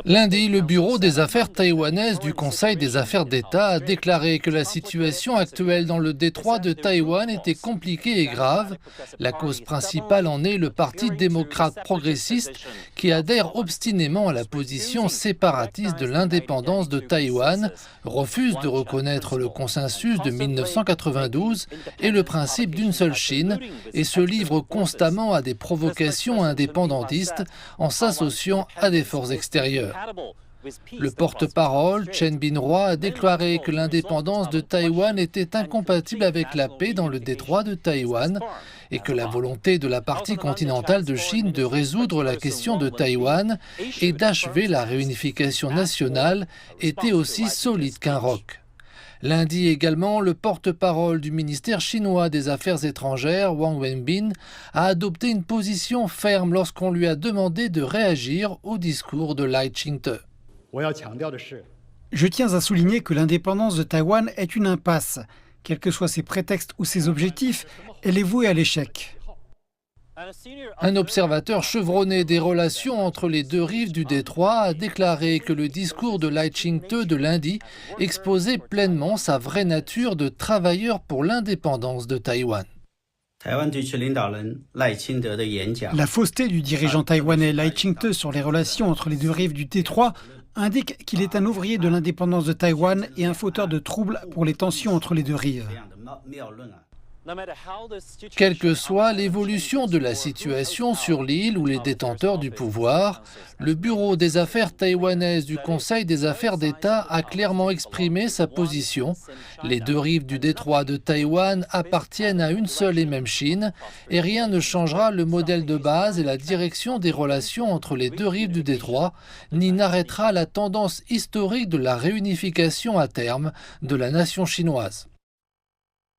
Lundi, le bureau des affaires taïwanaises du Conseil des affaires d'État a déclaré que la situation actuelle dans le détroit de Taïwan était compliquée et grave. La cause principale en est le Parti démocrate progressiste qui adhère obstinément à la position séparatiste de l'indépendance de Taïwan, refuse de reconnaître le consensus de 1992 et le principe d'une seule Chine et se livre constamment à des provocations indépendantistes en s'associant à des forces extérieures. Le porte-parole, Chen Binhua, a déclaré que l'indépendance de Taïwan était incompatible avec la paix dans le détroit de Taïwan et que la volonté de la partie continentale de Chine de résoudre la question de Taïwan et d'achever la réunification nationale était aussi solide qu'un roc. Lundi également, le porte-parole du ministère chinois des Affaires étrangères, Wang Wenbin, a adopté une position ferme lorsqu'on lui a demandé de réagir au discours de Lai Ching-te. Je tiens à souligner que l'indépendance de Taïwan est une impasse. Quels que soient ses prétextes ou ses objectifs, elle est vouée à l'échec. Un observateur chevronné des relations entre les deux rives du détroit a déclaré que le discours de Lai Ching-te de lundi exposait pleinement sa vraie nature de travailleur pour l'indépendance de Taïwan. La fausseté du dirigeant taïwanais Lai Ching-te sur les relations entre les deux rives du détroit indique qu'il est un ouvrier de l'indépendance de Taïwan et un fauteur de troubles pour les tensions entre les deux rives. Quelle que soit l'évolution de la situation sur l'île ou les détenteurs du pouvoir, le bureau des affaires taïwanaises du Conseil des affaires d'État a clairement exprimé sa position. Les deux rives du détroit de Taïwan appartiennent à une seule et même Chine et rien ne changera le modèle de base et la direction des relations entre les deux rives du détroit, ni n'arrêtera la tendance historique de la réunification à terme de la nation chinoise.